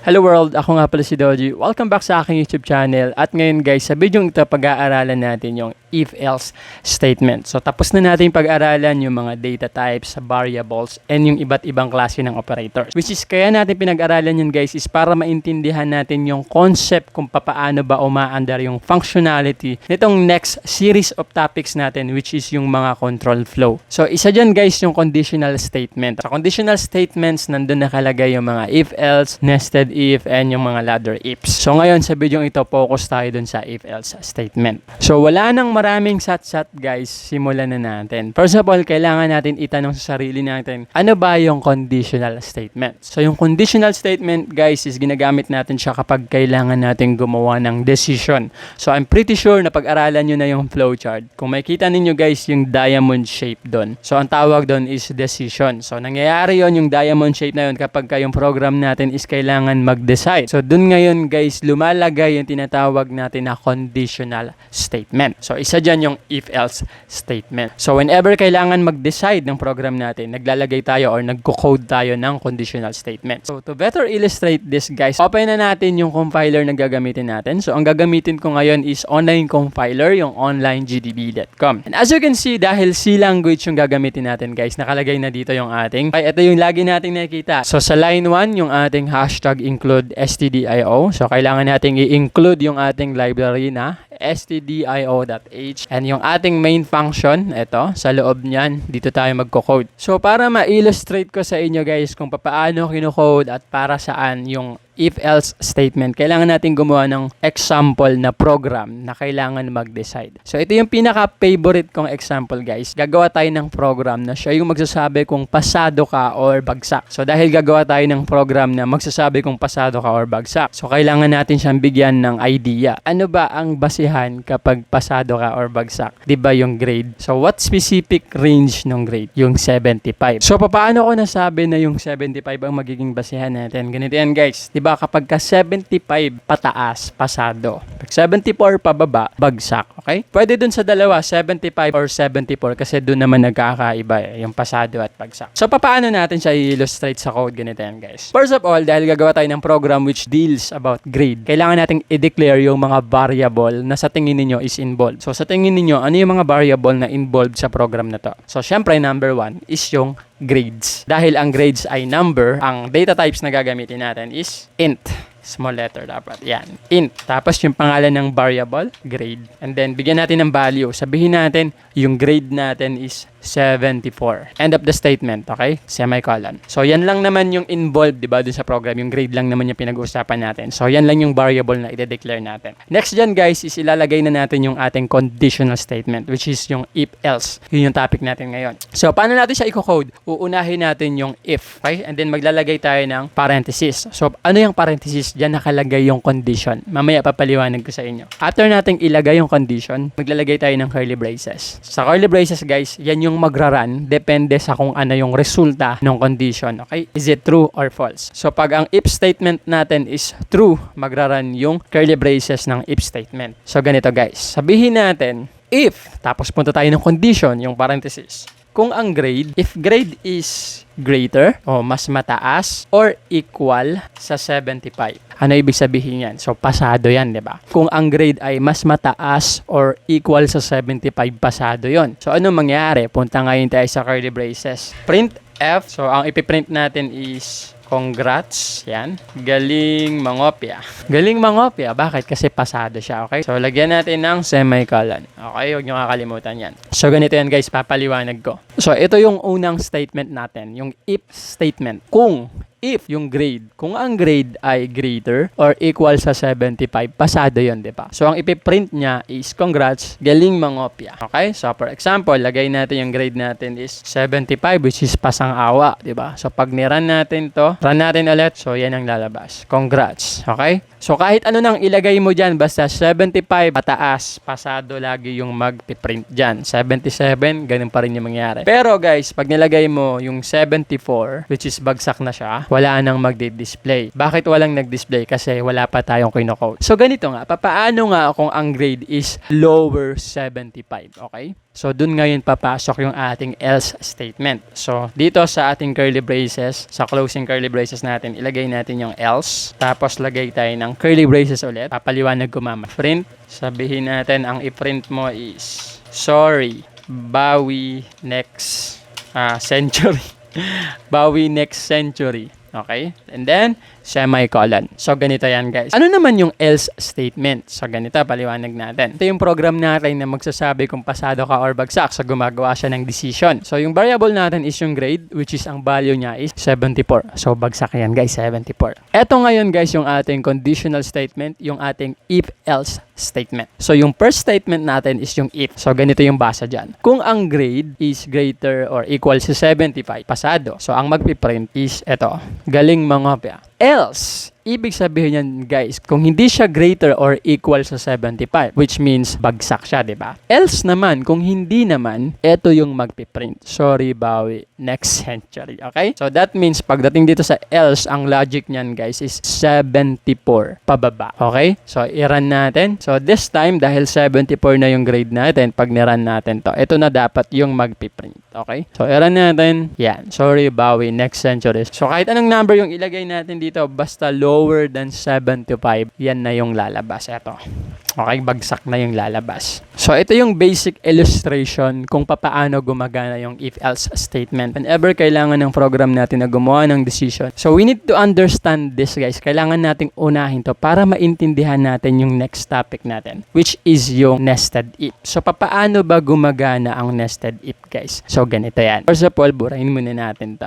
Hello world, ako nga pala si Doji. Welcome back sa aking YouTube channel. At ngayon guys, sa video ito pag-aaralan natin yung if-else statement. So tapos na natin pag-aralan yung mga data types, variables, and yung iba't ibang klase ng operators. Which is kaya natin pinag-aralan yun guys is para maintindihan natin yung concept kung paano ba umaandar yung functionality nitong next series of topics natin, which is yung mga control flow. So isa dyan guys yung conditional statement. Sa conditional statements, nandun nakalagay yung mga if-else, nested if, and yung mga ladder ifs. So ngayon sa video ito, focus tayo dun sa if-else statement. So wala nang maraming sat-sat guys, simulan na natin. First of all, kailangan natin itanong sa sarili natin, ano ba yung conditional statement? So yung conditional statement guys is ginagamit natin siya kapag kailangan natin gumawa ng decision. So I'm pretty sure na pag-aralan nyo na yung flowchart. Kung makikita ninyo guys yung diamond shape doon. So ang tawag doon is decision. So nangyayari yon yung diamond shape na yun kapag yung program natin is kailangan mag-decide. So dun ngayon guys, lumalagay yung tinatawag natin na conditional statement. So isa dyan yung if-else statement. So whenever kailangan mag-decide ng program natin, naglalagay tayo or nagko-code tayo ng conditional statement. So to better illustrate this guys, open na natin yung compiler na gagamitin natin. So ang gagamitin ko ngayon is online compiler, yung onlinegdb.com. And as you can see, dahil C language yung gagamitin natin guys, nakalagay na dito yung ating, ay ito yung lagi nating nakikita. So sa line 1, yung ating hashtag include stdio. So kailangan nating i-include yung ating library na stdio.h, and yung ating main function, ito, sa loob niyan, dito tayo magko-code. So para ma-illustrate ko sa inyo guys kung paano kino-code at para saan yung if-else statement, kailangan natin gumawa ng example na program na kailangan mag-decide. So ito yung pinaka-favorite kong example guys. Gagawa tayo ng program na siya yung magsasabi kung pasado ka or bagsak. So dahil gagawa tayo ng program na magsasabi kung pasado ka or bagsak, so kailangan natin siyang bigyan ng idea. Ano ba ang basihan kapag pasado ka or bagsak? Diba yung grade? So what specific range ng grade? Yung 75. So paano ko nasabi na yung 75 ang magiging basihan natin? Ganito yan guys. Diba kapag ka 75 pataas, pasado. Pag 74 pababa, bagsak. Okay? Pwede dun sa dalawa, 75 or 74 kasi dun naman nagkakaiba yung pasado at bagsak. So paano natin siya i-illustrate sa code? Ganito yan guys. First of all, dahil gagawa tayo ng program which deals about grade, kailangan nating i-declare yung mga variable na sa tingin ninyo is involved. So sa tingin ninyo, ano yung mga variable na involved sa program na to? So syempre, number 1 is yung grades. Dahil ang grades ay number, ang data types na gagamitin natin is int. Small letter dapat. Yan. Int. Tapos yung pangalan ng variable, grade. And then, bigyan natin ng value. Sabihin natin, yung grade natin is 74. End of the statement. Okay? Semicolon. So, yan lang naman yung involved, diba, dun sa program. Yung grade lang naman yung pinag-uusapan natin. So, yan lang yung variable na i-declare natin. Next dyan, guys, is ilalagay na natin yung ating conditional statement, which is yung if-else. Yun yung topic natin ngayon. So, paano natin siya i-code? Uunahin natin yung if. Okay? And then, maglalagay tayo ng parenthesis. So, ano yung parenthesis? Diyan nakalagay yung condition. Mamaya papaliwanag ko sa inyo. After nating ilagay yung condition, maglalagay tayo ng curly braces. Sa curly braces, guys, yan yung magra-run. Depende sa kung ano yung resulta ng condition. Okay? Is it true or false? So, pag ang if statement natin is true, magra-run yung curly braces ng if statement. So, ganito guys. Sabihin natin, if, tapos punta tayo ng condition, yung parenthesis. Kung ang grade, if grade is greater o mas mataas or equal sa 75. Ano ibig sabihin yan? So, pasado yan, di ba? Kung ang grade ay mas mataas or equal sa 75, pasado yon. So, ano mangyari? Punta ngayon tayo sa curly braces. Print F. So, ang ipiprint natin is congrats. Yan. Galing mangopya. Galing mangopya. Bakit? Kasi pasado siya. Okay? So, lagyan natin ng semicolon. Okay? Huwag nyo kakalimutan yan. So, ganito yan guys. Papaliwanag ko. So, ito yung unang statement natin. Yung if statement. If yung grade, kung ang grade ay greater or equal sa 75, pasado yun, di ba? So, ang ipiprint niya is congrats, galing mangopya. Okay? So, for example, lagay natin yung grade natin is 75, which is pasang-awa, di ba? So, pag nirun natin to, run natin ulit, so yan ang lalabas. Congrats. Okay? So, kahit ano nang ilagay mo dyan, basta 75 pataas, pasado lagi yung mag-print dyan. 77, ganun pa rin yung mangyari. Pero guys, pag nilagay mo yung 74, which is bagsak na siya, wala nang magdi-display. Bakit walang nag-display? Kasi wala pa tayong kinocode. So ganito nga, papaano nga kung ang grade is lower 75, okay? So, dun ngayon papasok yung ating else statement. So, dito sa ating curly braces, sa closing curly braces natin, ilagay natin yung else. Tapos, lagay tayo ng curly braces ulit. Papaliwanag ko mama. Print. Sabihin natin, ang i-print mo is, sorry, bawi next century. Bawi next century. Okay? And then, semicolon. So, ganito yan, guys. Ano naman yung else statement? So, ganito, paliwanag natin. Ito yung program natin na magsasabi kung pasado ka or bagsak. So, gumagawa siya ng decision. So, yung variable natin is yung grade, which is ang value niya is 74. So, bagsak yan, guys, 74. Ito ngayon, guys, yung ating conditional statement, yung ating if-else statement. So, yung first statement natin is yung if. So, ganito yung basa dyan. Kung ang grade is greater or equal to 75, pasado. So, ang magpiprint is ito. Galing mga pya. Else, ibig sabihin yan, guys, kung hindi siya greater or equal sa 75, which means bagsak siya, di ba? Else naman, kung hindi naman, ito yung magpiprint. Sorry, bawi. Next century. Okay? So, that means, pagdating dito sa else, ang logic niyan, guys, is 74 pababa. Okay? So, i-run natin. So, this time, dahil 74 na yung grade natin, pag ni-run natin to, ito na dapat yung magpiprint. Okay? So, i-run natin. Yan. Sorry, bawi. Next century. So, kahit anong number yung ilagay natin dito, basta lower than 75, yan na yung lalabas. Ito. Okay, bagsak na yung lalabas. So, ito yung basic illustration kung paano gumagana yung if-else statement. Whenever kailangan ng program natin na gumawa ng decision. So, we need to understand this, guys. Kailangan nating unahin to para maintindihan natin yung next topic natin, which is yung nested if. So, paano ba gumagana ang nested if, guys? So, ganito yan. First of all, burahin muna natin to.